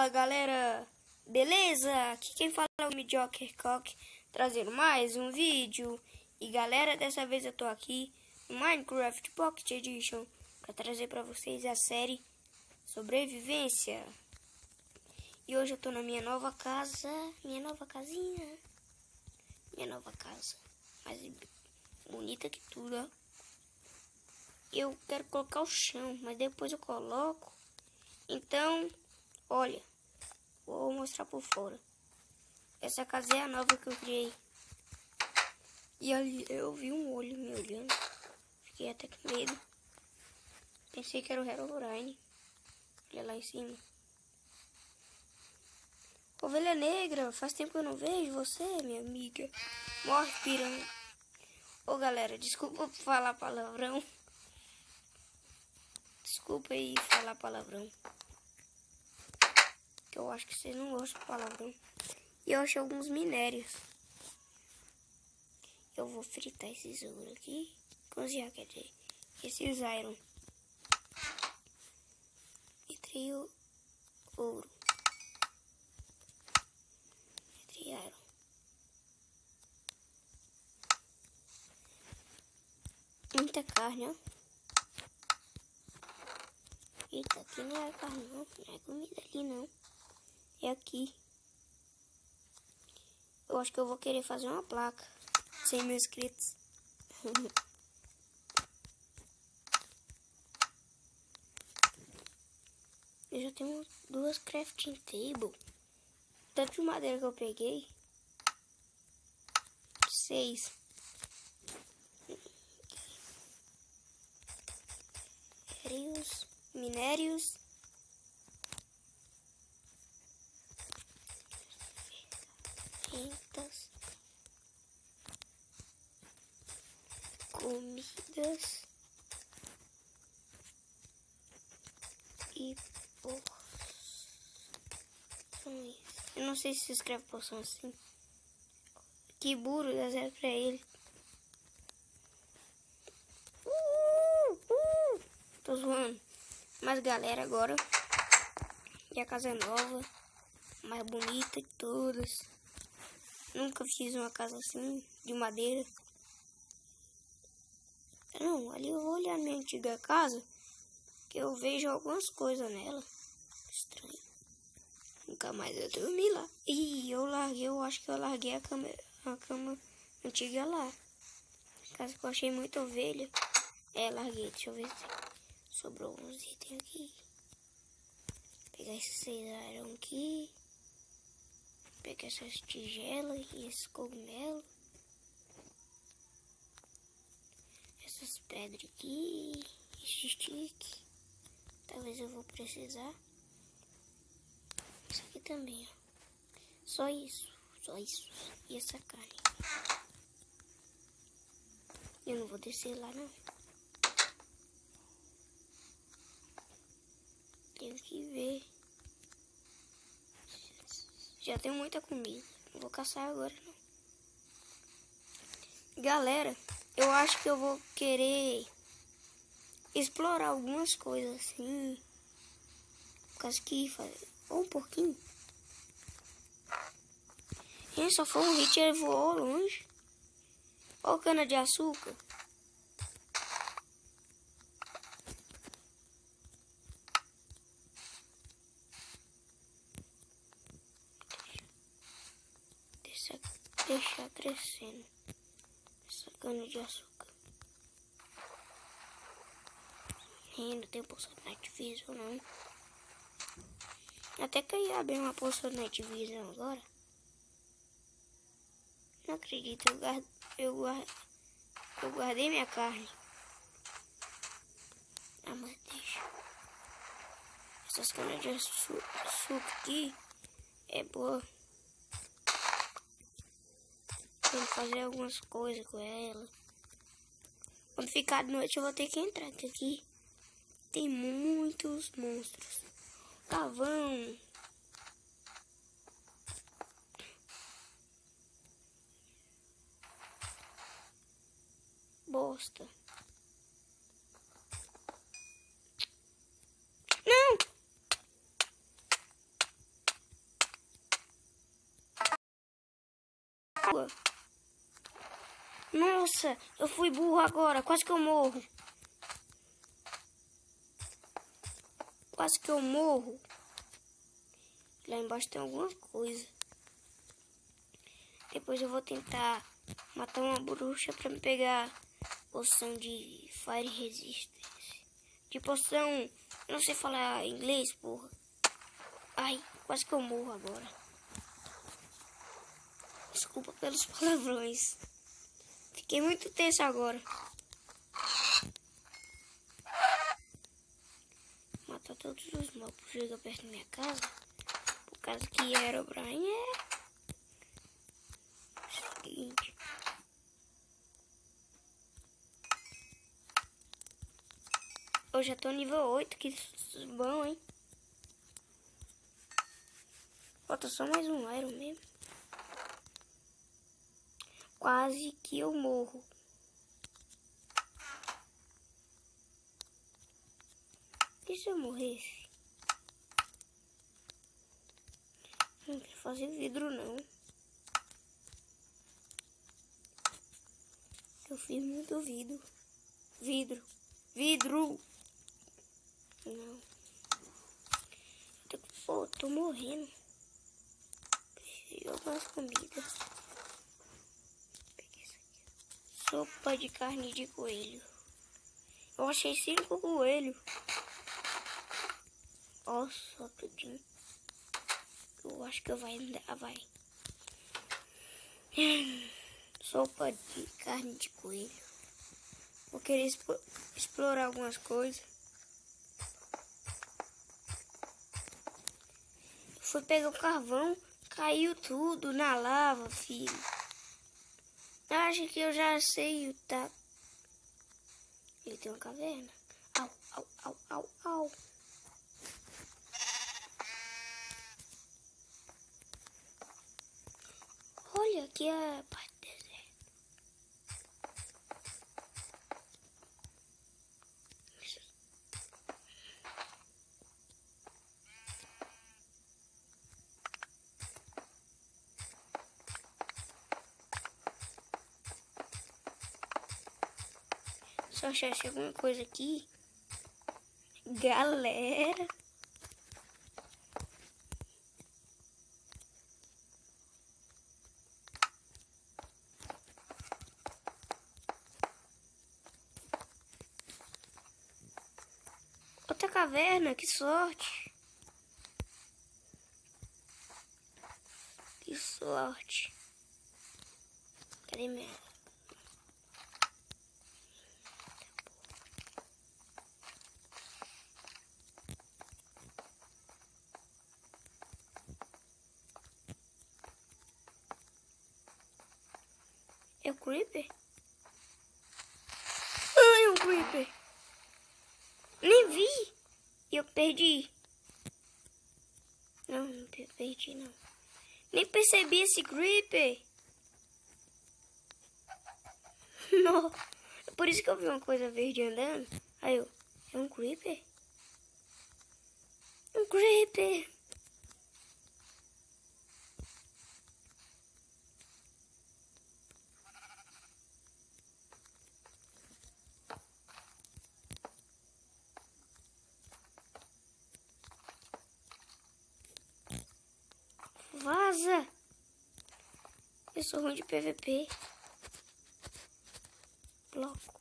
Fala galera, beleza? Aqui quem fala é o Mediocre Cock, trazendo mais um vídeo. E galera, dessa vez eu tô aqui no Minecraft Pocket Edition para trazer para vocês a série Sobrevivência. E hoje eu tô na minha nova casa, minha nova casinha, minha nova casa, mais bonita que tudo, ó. Eu quero colocar o chão, mas depois eu coloco. Então, olha, vou mostrar por fora. Essa casa é a nova que eu criei. E ali eu vi um olho me olhando. Fiquei até com medo. Pensei que era o Herobrine. Olha lá em cima. Ovelha negra, faz tempo que eu não vejo você, minha amiga. Morre, piranha. Ô galera, desculpa por falar palavrão. Desculpa aí falar palavrão. Que eu acho que vocês não gostam de palavrão. E eu achei alguns minérios. Eu vou fritar esses ouro aqui. Cozinhar, quer dizer. Esses iron. Entrei o ouro. Entrei iron. Muita carne, ó. Eita, aqui não é carne não. Não é comida ali não. É aqui. Eu acho que eu vou querer fazer uma placa. 100 mil inscritos. Eu já tenho 2 crafting table. Tanto de madeira que eu peguei. 6. Minérios. Ferramentas. Comidas. E poções. Eu não sei se se escreve poção assim. Que burro, dá 0 pra ele. Tô zoando. Mas galera, agora e a casa é nova, mais bonita de todas. Nunca fiz uma casa assim, de madeira. Não, ali eu vou olhar minha antiga casa, que eu vejo algumas coisas nela. Estranho. Nunca mais eu dormi lá. Ih, eu acho que eu larguei a cama antiga lá. Casa que eu achei muita ovelha. Larguei. Deixa eu ver se sobrou uns itens aqui. Pegar esses 6 iron aqui. Pegar essas tigelas e esse cogumelo. Essas pedras aqui. Esse stick. Talvez eu vou precisar. Isso aqui também, ó. Só isso. E essa carne. Eu não vou descer lá, não. Tenho que ver. Já tenho muita comida. Não vou caçar agora, não. Galera, eu acho que eu vou querer explorar algumas coisas assim. Por causa que ou um pouquinho. E só foi um hit e ele voou longe. Olha o cana de açúcar. Deixar crescendo essa cana de açúcar. Não tem poção de Night Vision não. Até que eu ia abrir uma poção de Night Vision agora. Não acredito, eu guardei minha carne. Ah, mas deixa. Essas canas de açúcar aqui é boa. Tenho que fazer algumas coisas com ela. Quando ficar de noite eu vou ter que entrar aqui. Tem muitos monstros. Cavão. Bosta. Não! água. Nossa, eu fui burro agora. Quase que eu morro. Quase que eu morro. Lá embaixo tem alguma coisa. Depois eu vou tentar matar uma bruxa pra me pegar poção de Fire Resistance. De poção... Não sei falar inglês, porra. Ai, quase que eu morro agora. Desculpa pelos palavrões. Fiquei muito tenso agora. Matar todos os mobs que chegam perto da minha casa. Por causa que Herobrine é... Seguinte. Eu já tô nível 8, que bom, hein? Falta só mais um Iron mesmo. Quase que eu morro. E se eu morresse? Não quero fazer vidro, não. Eu fiz muito vidro. Vidro. Não. Pô, tô morrendo. Preciso de algumas comidas. Peguei isso aqui. Sopa de carne de coelho. Eu achei 5 coelhos. Ó, só tudinho. Eu acho que vai andar, vai. Sopa de carne de coelho. Vou querer explorar algumas coisas. Fui pegar o carvão, caiu tudo na lava, filho. Acho que eu já sei o tá. Ele tem uma caverna. Au. Olha aqui a parte do deserto. Se eu achasse alguma coisa aqui, galera. Outra caverna, que sorte. Que sorte. Cadê minha... É o Creeper? Ai, é um Creeper. Nem vi. E eu perdi. Não perdi não. Nem percebi esse Creeper. Não. É por isso que eu vi uma coisa verde andando. Aí eu... É um Creeper? Um Creeper. Vaza! Eu sou ruim de PVP. Bloco.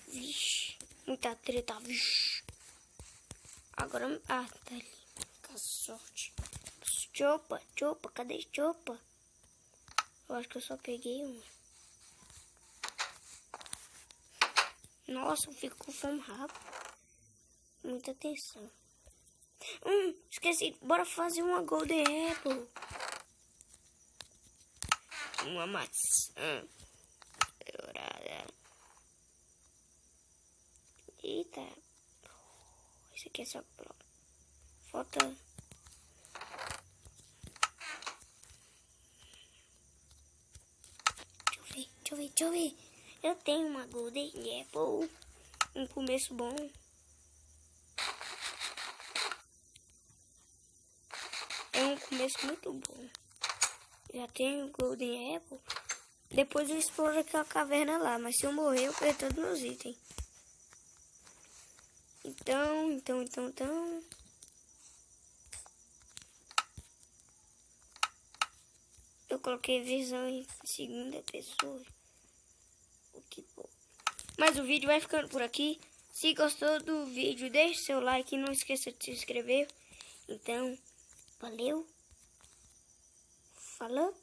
Vixe. Muita treta. Vixe. Agora... Ah, tá ali. Com sorte. Chopa. Cadê Chopa? Eu acho que eu só peguei um. Nossa, eu fico com fome rápido. Muita atenção. Esqueci. Bora fazer uma Golden Apple. Uma maçã. Eita. Isso aqui é só bloco. Falta... Deixa eu ver. Eu tenho uma Golden Apple. Um começo bom. é um começo muito bom. Já tenho Golden Apple. Depois eu exploro aquela caverna lá, mas se eu morrer eu perco todos meus itens. Então. Eu coloquei visão em segunda pessoa. Que bom. Mas o vídeo vai ficando por aqui. Se gostou do vídeo, deixe seu like e não esqueça de se inscrever. Então, valeu. Falou.